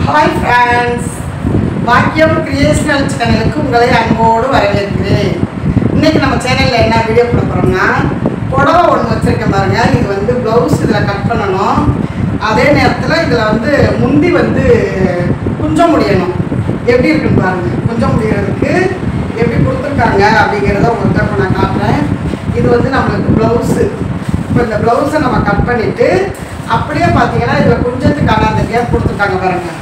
Hi friends, பாக்கியம் creational சேனலுக்கு உங்களை அன்போடு வரவேற்கிறேன். இன்னைக்கு நம்ம சேனல்ல என்ன வீடியோ போட போறோம்னா புடவை ஒன்று வச்சிருக்கேன் பாருங்க. இது வந்து ப்ளவுஸ் இதில் கட் பண்ணணும். அதே நேரத்தில் இதில் வந்து முந்தி வந்து குஞ்சம் முடியணும். எப்படி இருக்குன்னு பாருங்க. குஞ்சம் முடிகிறதுக்கு எப்படி கொடுத்துருக்காங்க அப்படிங்கிறத உங்கள்கிட்ட இப்போ நான் காட்டுறேன். இது வந்து நம்மளுக்கு ப்ளவுஸு. இப்போ இந்த ப்ளவுஸை நம்ம கட் பண்ணிவிட்டு அப்படியே பார்த்தீங்கன்னா இதில் குஞ்சத்துக்கான அந்த கேப் கொடுத்துருக்காங்க பாருங்கள்.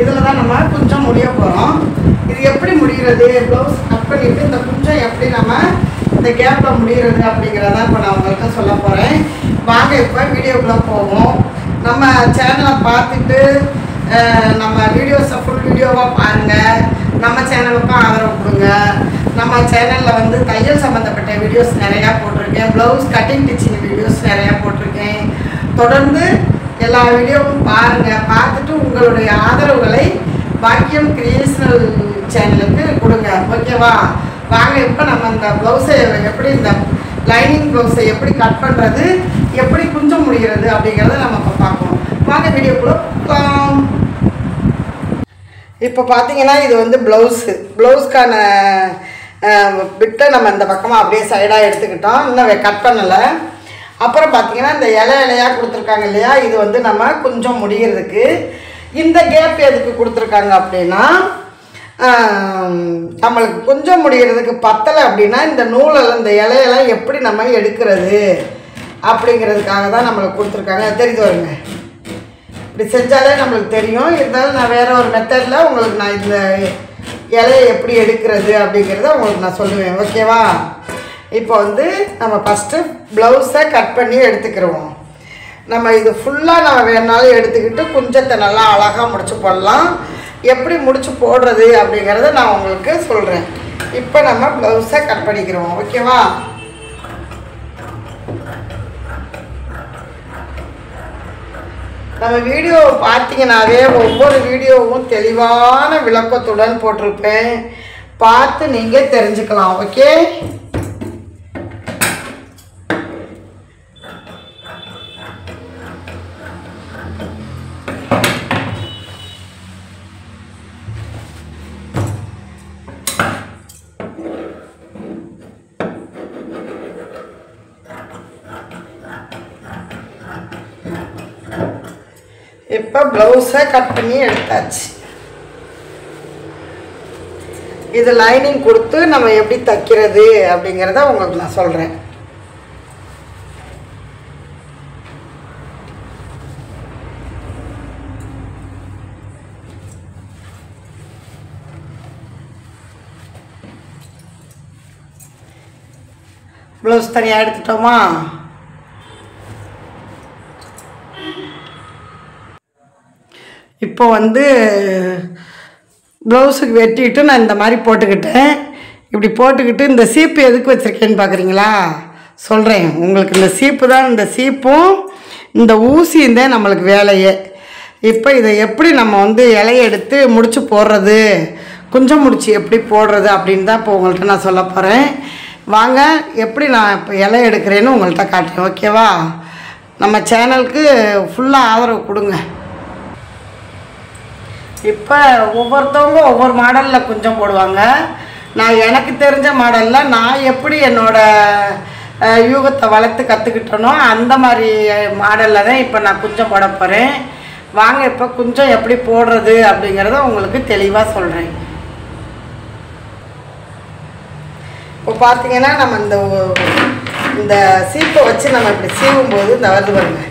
இதில் தான் நம்ம குஞ்சம் முடிய போகிறோம். இது எப்படி முடிகிறது, ப்ளவுஸ் கட் பண்ணிவிட்டு இந்த குஞ்சம் எப்படி நம்ம இந்த கேப்பில் முடிகிறது அப்படிங்கிறத இப்போ நான் உங்கள்கிட்ட சொல்ல போகிறேன். வாங்க இப்போ வீடியோக்குள்ளே போவோம். நம்ம சேனலை பார்த்துட்டு நம்ம வீடியோஸை ஃபுல் வீடியோவாக பாருங்கள். நம்ம சேனலுக்கும் ஆதரவு கொடுங்க. நம்ம சேனலில் வந்து தையல் சம்மந்தப்பட்ட வீடியோஸ் நிறையா போட்டிருக்கேன். ப்ளவுஸ் கட்டிங் டிச்சிங் வீடியோஸ் நிறையா போட்டிருக்கேன். தொடர்ந்து எல்லா வீடியோவும் பாருங்கள். பார்த்துட்டு உங்களுடைய ஆதரவுகளை பாக்கியம் கிரியேஷனல் சேனலுக்கு கொடுங்க. ஓகேவா? வாங்க இப்போ நம்ம இந்த ப்ளவுஸை எப்படி இந்த லைனிங் ப்ளவுஸை எப்படி கட் பண்ணுறது, எப்படி குஞ்சம் முடிகிறது அப்படிங்கிறத நம்ம இப்போ பார்ப்போம். வாங்க வீடியோக்குள்ளே போகலாம். இப்போ பார்த்தீங்கன்னா இது வந்து ப்ளவுஸ்க்கான பிட்டை நம்ம இந்த பக்கமாக அப்படியே சைடாக எடுத்துக்கிட்டோம். இன்னும் கட் பண்ணலை. அப்புறம் பார்த்தீங்கன்னா இந்த இலையாக கொடுத்துருக்காங்க இல்லையா, இது வந்து நம்ம குஞ்சம் முடிகிறதுக்கு. இந்த கேப் எதுக்கு கொடுத்துருக்காங்க அப்படின்னா, நம்மளுக்கு குஞ்சம் முடிகிறதுக்கு பத்தலை அப்படின்னா இந்த நூலெல்லாம் இந்த இலையெல்லாம் எப்படி நம்ம எடுக்கிறது அப்படிங்கிறதுக்காக தான் நம்மளுக்கு கொடுத்துருக்காங்க. தெரிஞ்சு வருங்க. இப்படி செஞ்சாலே நம்மளுக்கு தெரியும். இருந்தாலும் நான் வேறு ஒரு மெத்தடில் உங்களுக்கு நான் இந்த இலையை எப்படி எடுக்கிறது அப்படிங்கிறத உங்களுக்கு நான் சொல்லுவேன். ஓகேவா? இப்போ வந்து நம்ம ஃபஸ்ட்டு ப்ளவுஸை கட் பண்ணி எடுத்துக்கிடுவோம். நம்ம இது ஃபுல்லாக நம்ம வேணாலும் எடுத்துக்கிட்டு குஞ்சத்தை நல்லா அழகாக முடிச்சு போடலாம். எப்படி முடிச்சு போடுறது அப்படிங்கிறத நான் உங்களுக்கு சொல்கிறேன். இப்போ நம்ம ப்ளவுஸை கட் பண்ணிக்கிறோம். ஓகேவா? நம்ம வீடியோ பார்த்தீங்கன்னாவே ஒவ்வொரு வீடியோவும் தெளிவான விளக்கத்துடன் போட்டிருப்பேன். பார்த்து நீங்கள் தெரிஞ்சுக்கலாம். ஓகே? இப்போ ப்ளவுஸை கட் பண்ணி எடுத்தாச்சு. இது லைனிங் கொடுத்து நம்ம எப்படி தைக்கிறது அப்படிங்கிறத உங்களுக்கு நான் சொல்கிறேன். ப்ளவுஸ் தனியாக எடுத்துட்டோமா? இப்போ வந்து ப்ளவுஸுக்கு வெட்டிட்டு நான் இந்த மாதிரி போட்டுக்கிட்டேன். இப்படி போட்டுக்கிட்டு இந்த சீப்பு எதுக்கு வச்சுருக்கேன்னு பார்க்குறீங்களா? சொல்கிறேன் உங்களுக்கு. இந்த சீப்பு தான், இந்த சீப்பும் இந்த ஊசியும் தான் நம்மளுக்கு வேலையே. இப்போ இதை எப்படி நம்ம வந்து இலையை எடுத்து முடிச்சு போடுறது, குஞ்சம் முடிச்சு எப்படி போடுறது அப்படின்னு தான் இப்போ உங்கள்கிட்ட நான் சொல்ல போகிறேன். வாங்க எப்படி நான் இப்போ இலை எடுக்கிறேன்னு உங்கள்கிட்ட காட்டுறேன். ஓகேவா? நம்ம சேனலுக்கு ஃபுல்லாக ஆதரவு கொடுங்க. இப்போ ஒவ்வொருத்தவங்க ஒவ்வொரு மாடலில் குஞ்சம் போடுவாங்க. நான் எனக்கு தெரிஞ்ச மாடலில் நான் எப்படி என்னோடய யூகத்தை வளர்த்து கற்றுக்கிட்டனோ அந்த மாதிரி மாடலில் தான் இப்போ நான் குஞ்சம் போட போகிறேன். வாங்க இப்போ குஞ்சம் எப்படி போடுறது அப்படிங்கிறத உங்களுக்கு தெளிவாக சொல்கிறேன். இப்போ பார்த்தீங்கன்னா நம்ம இந்த சீப்பை வச்சு நம்ம இப்படி சீவும்போது இந்த வருது பாருங்க.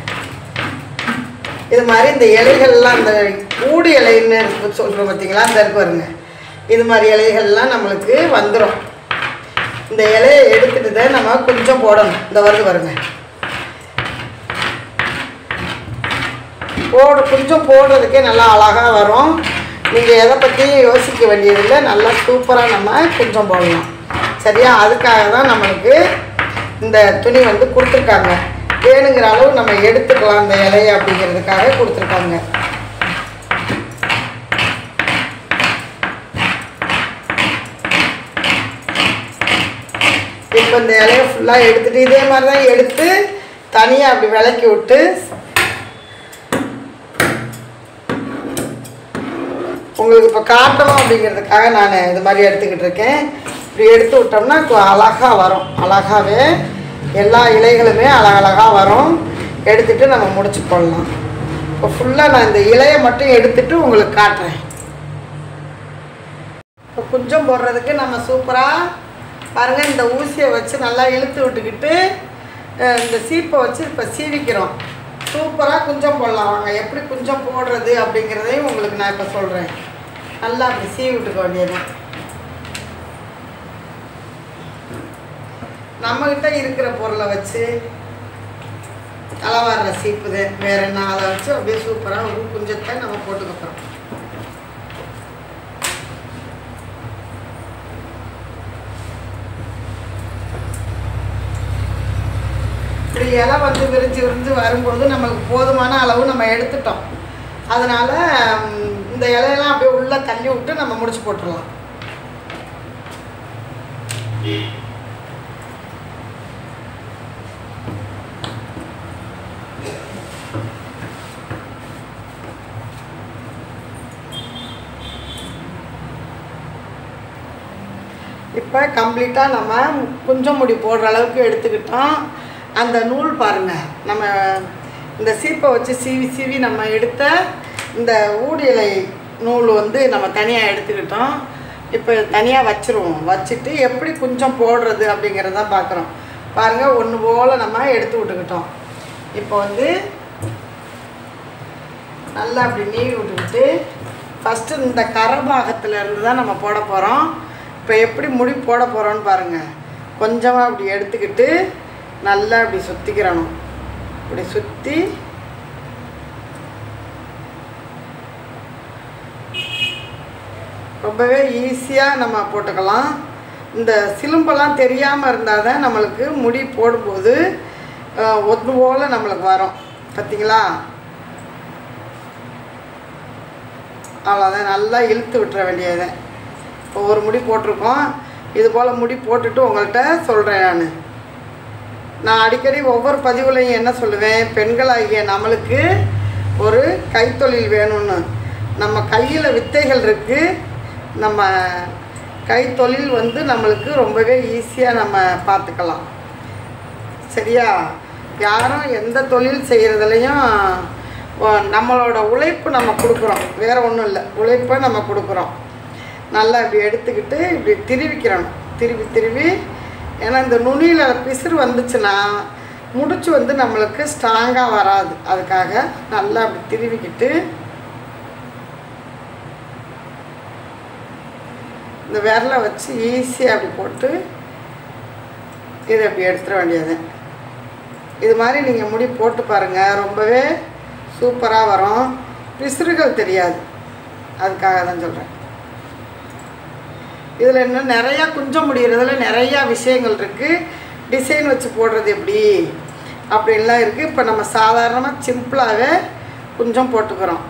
இது மாதிரி இந்த இலைகள்லாம் இந்த ஊடு இலைன்னு சொல்கிறோம் பார்த்தீங்களா, அந்த இருக்கு பாருங்க. இது மாதிரி இலைகள்லாம் நம்மளுக்கு வந்துடும். இந்த இலையை எடுத்துகிட்டு தான் நம்ம கொஞ்சம் போடணும். இந்த வருது பாருங்க. கொஞ்சம் போடுறதுக்கே நல்லா அழகாக வரும். நீங்கள் எதை பற்றியும் யோசிக்க வேண்டியதில்லை. நல்லா சூப்பராக நம்ம கொஞ்சம் போடலாம். சரியா? அதுக்காக தான் நம்மளுக்கு இந்த துணி வந்து கொடுத்துருக்காங்க. வேணுங்கிற அளவு நம்ம எடுத்துக்கலாம் இந்த இலையை அப்படிங்கிறதுக்காக கொடுத்துருக்காங்க. இப்போ இந்த இலையை ஃபுல்லாக எடுத்துகிட்டு இதே மாதிரி தான் எடுத்து தனியாக அப்படி விளக்கி விட்டு உங்களுக்கு இப்போ காட்டணும் அப்படிங்கிறதுக்காக நான் இது மாதிரி எடுத்துக்கிட்டு இருக்கேன். இப்படி எடுத்து விட்டோம்னா அழகாக வரும். அழகாகவே எல்லா இலைகளுமே அழகழகாக வரும். எடுத்துகிட்டு நம்ம முடிச்சு போடலாம். இப்போ ஃபுல்லாக நான் இந்த இலையை மட்டும் எடுத்துகிட்டு உங்களுக்கு காட்டுறேன். இப்போ குஞ்சம் போடுறதுக்கு நம்ம சூப்பராக பாருங்கள், இந்த ஊசியை வச்சு நல்லா இழுத்து விட்டுக்கிட்டு இந்த சீப்பை வச்சு இப்போ சீவிக்கிறோம். சூப்பராக குஞ்சம் போடலாம். வாங்க எப்படி குஞ்சம் போடுறது அப்படிங்கிறதையும் உங்களுக்கு நான் இப்போ சொல்கிறேன். நல்லா அப்படி சீவி விட்டுக்க வேண்டியது. நம்மக்கிட்ட இருக்கிற பொருளை வச்சு தலைவார சீப்புது வேறு என்ன, அதை வச்சு அப்படியே சூப்பராக ஒரு குஞ்சத்தை நம்ம போட்டுக்கிறோம். இப்படி இலை வந்து விரிஞ்சு விரிஞ்சு வரும்போது நமக்கு போதுமான அளவு நம்ம எடுத்துட்டோம். அதனால் இந்த இலையெல்லாம் அப்படியே உள்ளே தள்ளி விட்டு நம்ம முடிச்சு போட்டுடலாம். இப்போ கம்ப்ளீட்டாக நம்ம குஞ்சம் முடி போடுற அளவுக்கு எடுத்துக்கிட்டோம். அந்த நூல் பாருங்கள், நம்ம இந்த சீப்பை வச்சு சீவி நம்ம எடுத்த இந்த ஊடியலை நூல் வந்து நம்ம தனியாக எடுத்துக்கிட்டோம். இப்போ தனியாக வச்சுருவோம். வச்சுட்டு எப்படி குஞ்சம் போடுறது அப்படிங்கிறத பார்க்குறோம். பாருங்கள், ஒன்று போல் நம்ம எடுத்து விட்டுக்கிட்டோம். இப்போ வந்து நல்லா அப்படி நீவி விட்டுக்கிட்டு ஃபஸ்ட்டு இந்த கரபாகத்தில் இருந்து தான் நம்ம போட போகிறோம். இப்போ எப்படி முடி போட போகிறோன்னு பாருங்கள். கொஞ்சமாக அப்படி எடுத்துக்கிட்டு நல்லா அப்படி சுற்றிக்கிறணும். இப்படி சுற்றி ரொம்பவே ஈஸியாக நம்ம போட்டுக்கலாம். இந்த சிலும்பெல்லாம் தெரியாமல் இருந்தால் தான் நம்மளுக்கு முடி போடும்போது ஒன்று போல் நம்மளுக்கு வரும். பார்த்திங்களா? அவ்வளோதான். நல்லா இழுத்து விட்டுற வேண்டியது. இப்போ ஒரு முடி போட்டிருக்கோம். இது போல் முடி போட்டுட்டு உங்கள்கிட்ட சொல்கிறேன். நான் அடிக்கடி ஒவ்வொரு பதிவுலையும் என்ன சொல்லுவேன், பெண்களாகிய நம்மளுக்கு ஒரு கைத்தொழில் வேணும்னு. நம்ம கையில் வித்தைகள் இருக்குது. நம்ம கைத்தொழில் வந்து நம்மளுக்கு ரொம்பவே ஈஸியாக நம்ம பார்த்துக்கலாம். சரியா? யாரும் எந்த தொழில் செய்கிறதுலையும் நம்மளோட உழைப்பு நம்ம கொடுக்குறோம். வேறு ஒன்றும் இல்லை, உழைப்பை நம்ம கொடுக்குறோம். நல்லா இப்படி எடுத்துக்கிட்டு இப்படி திருவிக்கிறணும். திருவி ஏன்னா இந்த நுனியில் பிசுறு வந்துச்சுன்னா முடிச்சு வந்து நம்மளுக்கு ஸ்ட்ராங்காக வராது. அதுக்காக நல்லா அப்படி திருவிக்கிட்டு இந்த விரலை வச்சு ஈஸியாக அப்படி போட்டு இதை அப்படி எடுத்துட வேண்டியது. இது மாதிரி நீங்கள் முடி போட்டு பாருங்கள், ரொம்பவே சூப்பராக வரும். பிசுறுகள் தெரியாது. அதுக்காக தான் சொல்கிறேன். இதில் இன்னும் நிறையா குஞ்சம் முடிகிறதுல நிறையா விஷயங்கள் இருக்குது. டிசைன் வச்சு போடுறது எப்படி அப்படின்லாம் இருக்குது. இப்போ நம்ம சாதாரணமாக சிம்பிளாகவே குஞ்சம் போட்டுக்கிறோம்.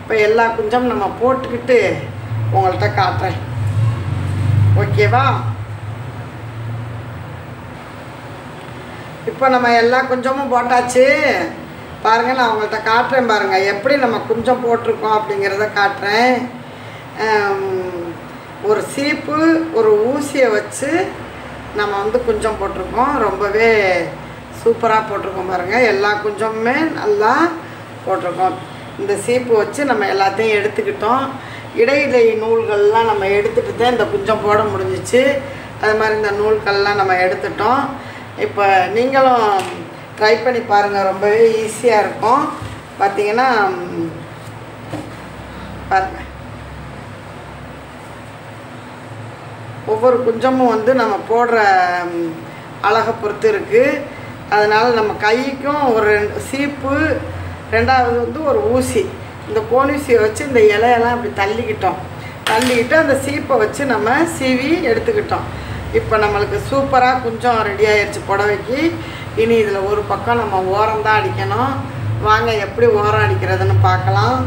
இப்போ எல்லா குஞ்சம் நம்ம போட்டுக்கிட்டு உங்கள்கிட்ட காட்டுறேன். ஓகேவா? இப்போ நம்ம எல்லா குஞ்சமும் போட்டாச்சு. பாருங்கள், நான் உங்கள்கிட்ட காட்டுறேன். பாருங்கள் எப்படி நம்ம குஞ்சம் போட்டிருக்கோம் அப்படிங்கிறத காட்டுறேன். ஒரு சீப்பு ஒரு ஊசியை வச்சு நம்ம வந்து குஞ்சம் போட்டிருக்கோம். ரொம்பவே சூப்பராக போட்டிருக்கோம். பாருங்கள், எல்லா குஞ்சமுமே நல்லா போட்டிருக்கோம். இந்த சீப்பு வச்சு நம்ம எல்லாத்தையும் எடுத்துக்கிட்டோம். இடையிலை நூல்கள்லாம் நம்ம எடுத்துகிட்டு தான் இந்த குஞ்சம் போட முடிஞ்சிச்சு. அது மாதிரி இந்த நூல்கள்லாம் நம்ம எடுத்துட்டோம். இப்போ நீங்களும் ட்ரை பண்ணி பாருங்கள், ரொம்பவே ஈஸியாக இருக்கும். பார்த்திங்கன்னா பாருங்கள், ஒவ்வொரு குஞ்சமும் வந்து நம்ம போடுற அழகை பொறுத்து இருக்குது. அதனால் நம்ம கைக்கும் ஒரு சீப்பு, ரெண்டாவது வந்து ஒரு ஊசி, இந்த கோணிசியை வச்சு இந்த இலையெல்லாம் அப்படி தள்ளிக்கிட்டு அந்த சீப்பை வச்சு நம்ம சீவி எடுத்துக்கிட்டோம். இப்போ நம்மளுக்கு சூப்பராக குஞ்சம் ரெடி ஆகிடுச்சு புடவைக்கு. இனி இதில் ஒரு பக்கம் நம்ம ஓரம் தான் அடிக்கணும். வாங்க எப்படி ஓரம் அடிக்கிறதுன்னு பார்க்கலாம்.